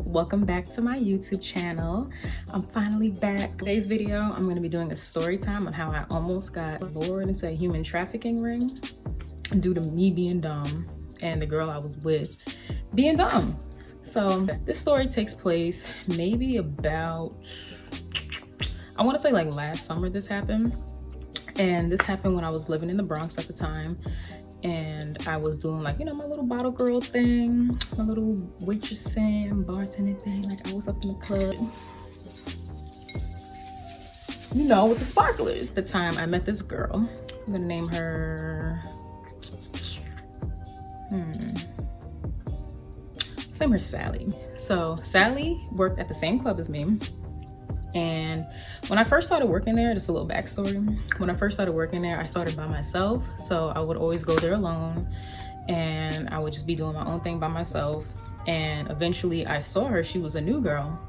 welcome back to my YouTube channel. I'm finally back. Today's video, I'm going to be doing a story time on how I almost got lured into a human trafficking ring due to me being dumb and the girl I was with being dumb. So this story takes place maybe about, I want to say like last summer this happened. And this happened when I was living in the Bronx at the time. And I was doing like, you know, my little bottle girl thing, my little waitressing, bartending thing. Like I was up in the club, you know, with the sparklers. At the time I met this girl. I'm gonna name her, let's name her Sally. So Sally worked at the same club as me. And when I first started working there, just a little backstory. When I first started working there, I started by myself. So I would always go there alone and I would just be doing my own thing by myself. And eventually I saw her, she was a new girl.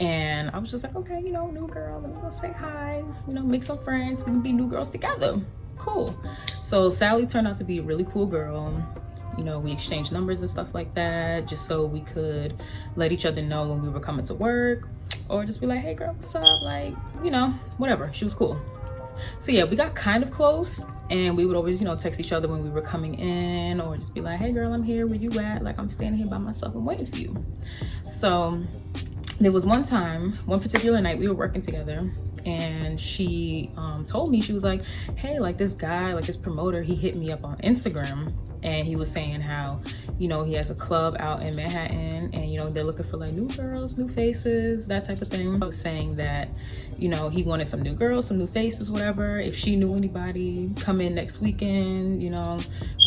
And I was just like, okay, you know, new girl, let me go say hi, you know, make some friends, we can be new girls together. Cool. So Sally turned out to be a really cool girl. You know, we exchanged numbers and stuff like that, just so we could let each other know when we were coming to work, or just be like, hey girl, what's up? Like, you know, whatever. She was cool. So yeah, we got kind of close and we would always, you know, text each other when we were coming in, or just be like, hey girl, I'm here, where you at? Like, I'm standing here by myself, I'm waiting for you. So there was one particular night we were working together, and she told me, she was like, hey, like this guy, like this promoter, he hit me up on Instagram and he was saying how, you know, he has a club out in Manhattan and, you know, they're looking for like new girls, new faces, that type of thing. I was saying that, you know, he wanted some new girls, some new faces, whatever. If she knew anybody, come in next weekend, you know,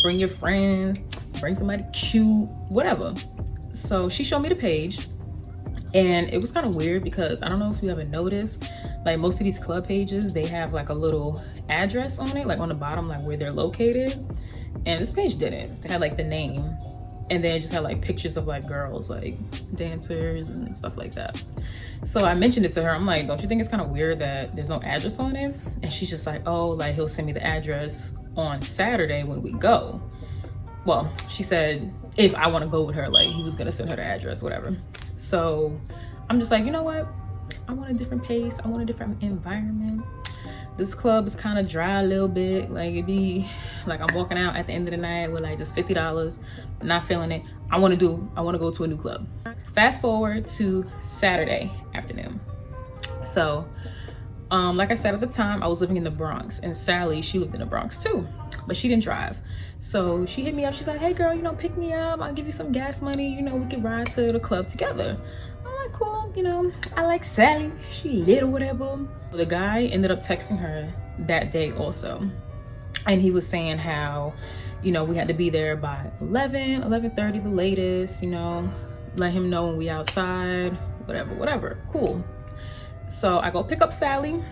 bring your friends, bring somebody cute, whatever. So she showed me the page. And it was kind of weird because I don't know if you ever noticed, like most of these club pages, they have like a little address on it, like on the bottom, like where they're located. And this page didn't. It had like the name, and then it just had like pictures of like girls, like dancers and stuff like that. So I mentioned it to her. I'm like, don't you think it's kind of weird that there's no address on it? And she's just like, oh, like he'll send me the address on Saturday when we go. Well, she said if I want to go with her, like he was gonna send her the address, whatever. So I'm just like, you know what? I want a different pace. I want a different environment. This club is kind of dry a little bit. Like it'd be like I'm walking out at the end of the night with like just $50, not feeling it. I want to go to a new club. Fast forward to Saturday afternoon. So like I said, at the time I was living in the Bronx, and Sally, she lived in the Bronx too, but she didn't drive. So she hit me up. She's like, hey girl, you know, pick me up, I'll give you some gas money, you know, we can ride to the club together. I'm like, cool, you know, I like Sally, she lit or whatever. The guy ended up texting her that day also, and he was saying how, you know, we had to be there by 11:30 the latest, you know, let him know when we outside, whatever. Cool. So I go pick up Sally,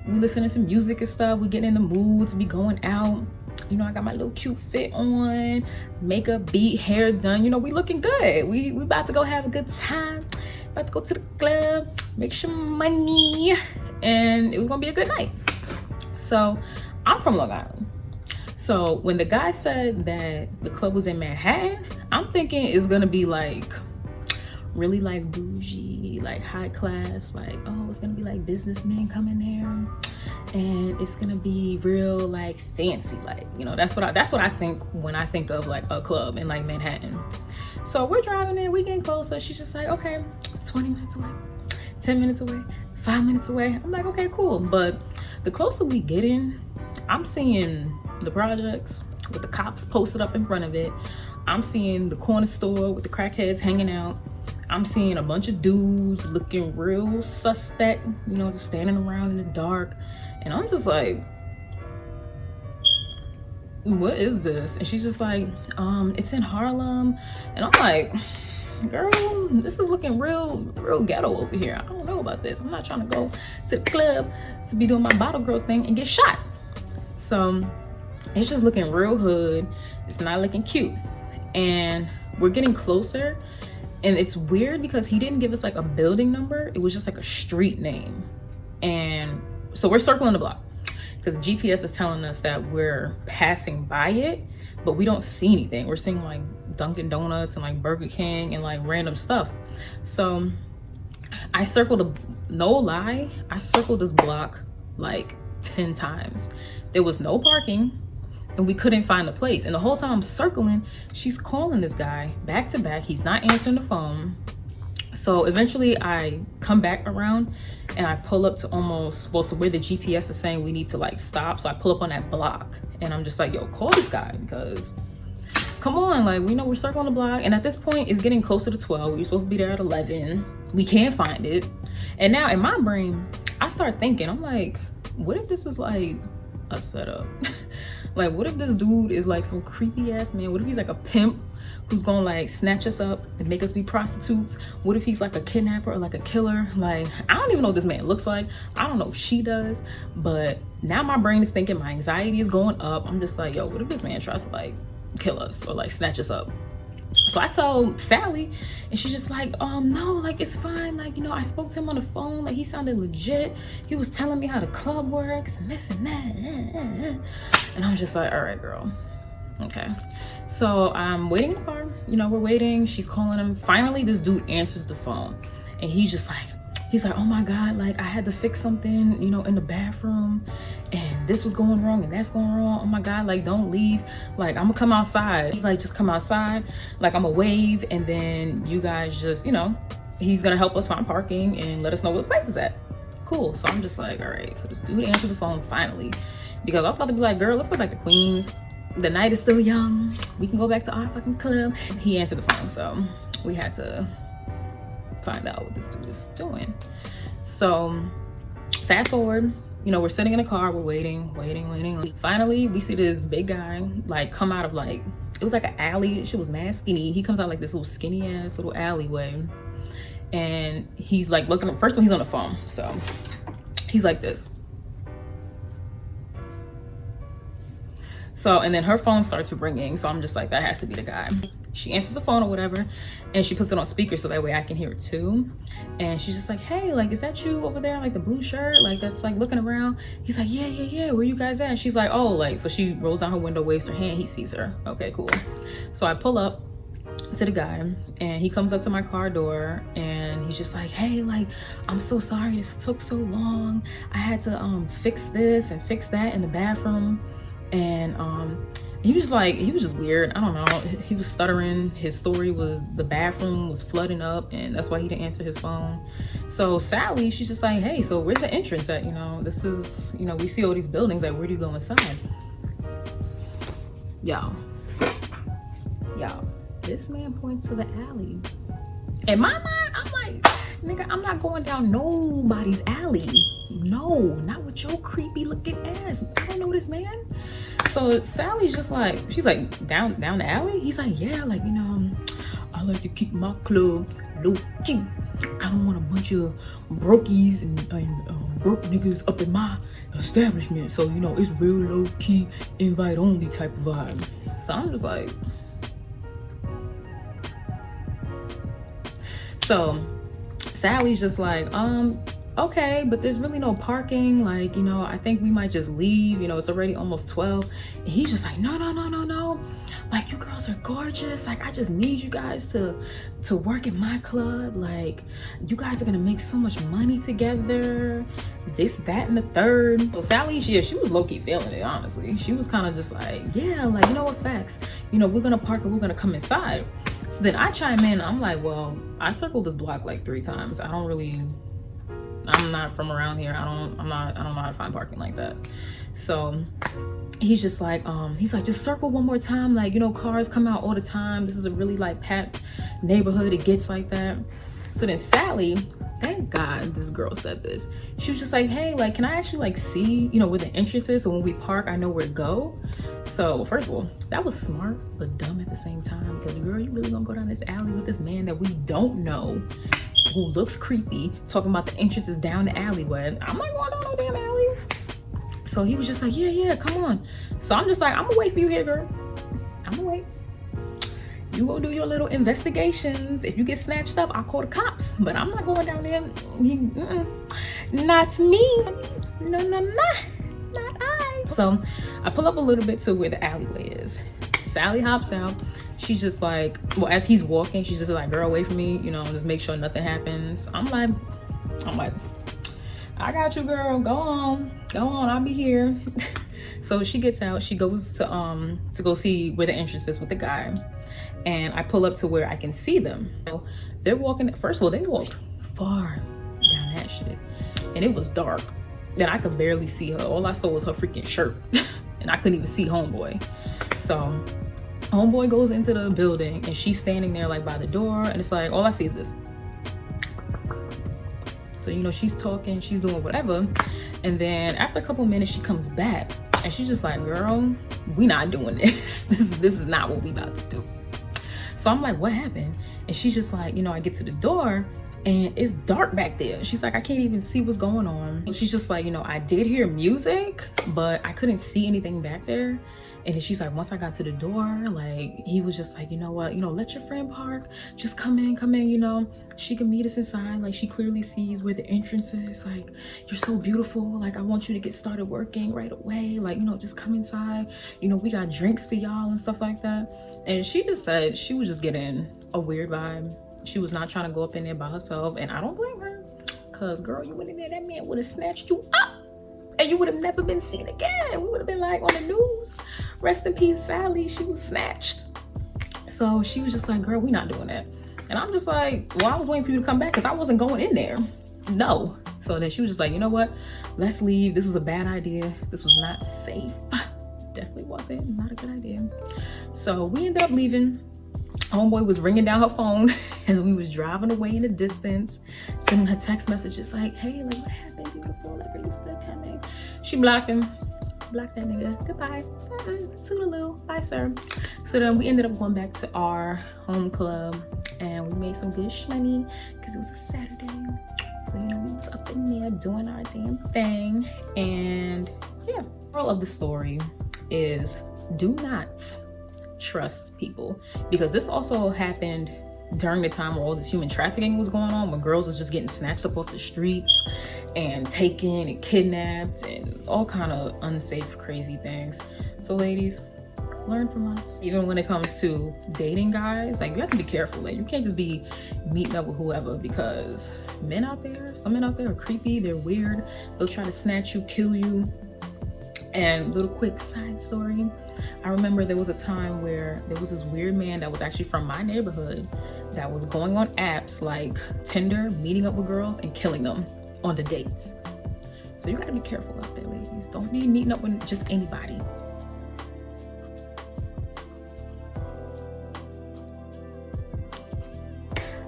we listening to music and stuff, we getting in the mood to be going out. You know, I got my little cute fit on, makeup beat, hair done, you know, we looking good. We about to go have a good time, about to go to the club, make some money, and it was gonna be a good night. So I'm from Long Island. So when the guy said that the club was in Manhattan, I'm thinking it's gonna be like really like bougie, like high class, like, oh, it's gonna be like businessmen coming there, and it's gonna be real like fancy, like, you know, that's what I think when I think of like a club in like Manhattan. So we're driving in, we getting closer. She's just like, okay, 20 minutes away, 10 minutes away, 5 minutes away. I'm like, okay, cool. But the closer we get in, I'm seeing the projects with the cops posted up in front of it. I'm seeing the corner store with the crackheads hanging out. I'm seeing a bunch of dudes looking real suspect, you know, just standing around in the dark. And I'm just like, what is this? And she's just like, it's in Harlem. And I'm like, girl, this is looking real ghetto over here. I don't know about this. I'm not trying to go to the club to be doing my bottle girl thing and get shot. So it's just looking real hood. It's not looking cute. And we're getting closer, and it's weird because he didn't give us like a building number. It was just like a street name. And so we're circling the block because GPS is telling us that we're passing by it, but we don't see anything. We're seeing like Dunkin' Donuts and like Burger King and like random stuff. So I circled no lie, I circled this block like 10 times. There was no parking and we couldn't find the place. And the whole time I'm circling, she's calling this guy back to back. He's not answering the phone. So eventually I come back around and I pull up to almost, well, to where the GPS is saying we need to like stop. So I pull up on that block and I'm just like, yo, call this guy, because come on, like, we know we're circling the block. And at this point it's getting closer to 12. We're supposed to be there at 11. We can't find it. And now in my brain, I start thinking, I'm like, what if this is like a setup? Like, what if this dude is like some creepy ass man? What if he's like a pimp who's gonna like snatch us up and make us be prostitutes? What if he's like a kidnapper or like a killer? Like, I don't even know what this man looks like. I don't know if she does, but now my brain is thinking, my anxiety is going up. I'm just like, yo, what if this man tries to like kill us or like snatch us up? So I told Sally and she's just like, no, like, it's fine. Like, you know, I spoke to him on the phone. Like, he sounded legit. He was telling me how the club works and this and that. And I'm just like, all right, girl. Okay. So I'm waiting in the car. You know, we're waiting. She's calling him. Finally, this dude answers the phone and he's like, oh my God, like, I had to fix something, you know, in the bathroom and this was going wrong and that's going wrong. Oh my God, like, don't leave. Like, I'm gonna come outside. He's like, just come outside. Like, I'm gonna wave and then you guys just, you know, he's gonna help us find parking and let us know where the place is at. Cool. So I'm just like, all right. So this dude answered the phone finally, because I was about to be like, girl, let's go back to Queens. The night is still young. We can go back to our fucking club. He answered the phone. So we had to find out what this dude is doing. So fast forward, you know, we're sitting in the car, we're waiting. Finally, we see this big guy like come out of like, it was like an alley. She was mad skinny. He comes out like this little skinny ass little alleyway. And he's like looking, first one, he's on the phone. So he's like this. So, and then her phone starts ringing. So I'm just like, that has to be the guy. She answers the phone or whatever, and she puts it on speaker so that way I can hear it too. And she's just like, hey, like, is that you over there, like the blue shirt, like that's like looking around? He's like, yeah, where you guys at? And she's like, oh, like, so she rolls down her window, waves her hand, he sees her. Okay, cool. So I pull up to the guy and he comes up to my car door and he's just like, hey, like, I'm so sorry this took so long. I had to fix this and fix that in the bathroom. And he was just weird. I don't know, he was stuttering. His story was the bathroom was flooding up and that's why he didn't answer his phone. So Sally, she's just like, hey, so where's the entrance at? You know, this is, you know, we see all these buildings, like, where do you go inside? Y'all, this man points to the alley. In my mind, I'm like, nigga, I'm not going down nobody's alley. No, not with your creepy looking ass. I don't know this man. So Sally's just like, she's like, down the alley? He's like, yeah, like, you know, I like to keep my club low key. I don't want a bunch of brokies and broke niggas up in my establishment. So, you know, it's real low key, invite only type of vibe. So I'm just like, so Sally's just like, okay, but there's really no parking. Like, you know, I think we might just leave. You know, it's already almost 12. And he's just like, no. Like, you girls are gorgeous. Like, I just need you guys to work in my club. Like, you guys are gonna make so much money together. This, that, and the third. So Sally, she was low-key feeling it, honestly. She was kind of just like, yeah, like, you know what, facts. You know, we're gonna park and we're gonna come inside. So then I chime in. I'm like, well, I circled this block like 3 times. I'm not from around here. I don't know how to find parking like that. So he's just like, just circle one more time. Like, you know, cars come out all the time. This is a really like packed neighborhood. It gets like that. So then Sally, thank God this girl said this. She was just like, hey, like, can I actually like see, you know, where the entrance is? So when we park, I know where to go. So first of all, that was smart, but dumb at the same time. Because girl, you really gonna go down this alley with this man that we don't know, who looks creepy, talking about the entrance is down the alleyway? I'm not going down no damn alley. So he was just like, yeah, come on. So I'm just like, I'm gonna wait for you here, girl. I'm gonna wait. You go do your little investigations. If you get snatched up, I'll call the cops. But I'm not going down there. Not me. No, not I. So I pull up a little bit to where the alleyway is. Sally hops out. She's just like, well, as he's walking, she's just like, girl, away from me, you know, just make sure nothing happens. I'm like, I got you, girl. Go on, I'll be here. So she gets out. She goes to go see where the entrance is with the guy, and I pull up to where I can see them. So they're walking. First of all, they walked far down that shit, and it was dark. Then I could barely see her. All I saw was her freaking shirt, and I couldn't even see homeboy. So homeboy goes into the building, and she's standing there like by the door, and it's like all I see is this. So, you know, she's talking, she's doing whatever. And then after a couple minutes, she comes back and she's just like, girl, we not doing this. This is not what we about to do. So I'm like, what happened? And she's just like, you know, I get to the door and it's dark back there. She's like, I can't even see what's going on. And she's just like, you know, I did hear music, but I couldn't see anything back there. And then she's like, once I got to the door, like, he was just like, you know what, you know, let your friend park, just come in, you know, she can meet us inside. Like, she clearly sees where the entrance is. Like, you're so beautiful. Like, I want you to get started working right away. Like, you know, just come inside. You know, we got drinks for y'all and stuff like that. And she just said she was just getting a weird vibe. She was not trying to go up in there by herself. And I don't blame her. Cause girl, you went in there, that man would have snatched you up. And you would have never been seen again. We would have been like on the news. Rest in peace, Sally. She was snatched. So she was just like, girl, we not doing that. And I'm just like, well, I was waiting for you to come back because I wasn't going in there. No. So then she was just like, you know what? Let's leave. This was a bad idea. This was not safe. Definitely wasn't. Not a good idea. So we ended up leaving. Homeboy was ringing down her phone as we was driving away in the distance, sending her text messages like, hey, like, what happened, beautiful? Like, are you still coming? She blocked him. Blocked that nigga. Goodbye. Toodaloo. Bye, sir. So then we ended up going back to our home club and we made some good money because it was a Saturday. So, you know, we was up in there doing our damn thing. And yeah, moral of the story is do not trust people, because this also happened during the time where all this human trafficking was going on, when girls was just getting snatched up off the streets and taken and kidnapped and all kind of unsafe, crazy things. So ladies, learn from us. Even when it comes to dating guys, like, you have to be careful. Like, you can't just be meeting up with whoever, because men out there, some men out there are creepy, they're weird, they'll try to snatch you, kill you. And little quick side story, I remember there was a time where there was this weird man that was actually from my neighborhood that was going on apps like Tinder, meeting up with girls and killing them on the dates. So you gotta be careful out there, ladies. Don't be meeting up with just anybody.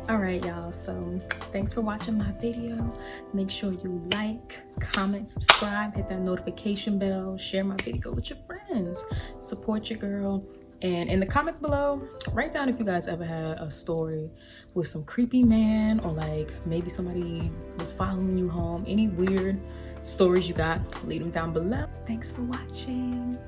All right, y'all, so thanks for watching my video. Make sure you like, comment, subscribe, hit that notification bell, share my video with your friends, support your girl. And in the comments below, write down if you guys ever had a story with some creepy man, or like maybe somebody was following you home. Any weird stories you got, leave them down below. Thanks for watching.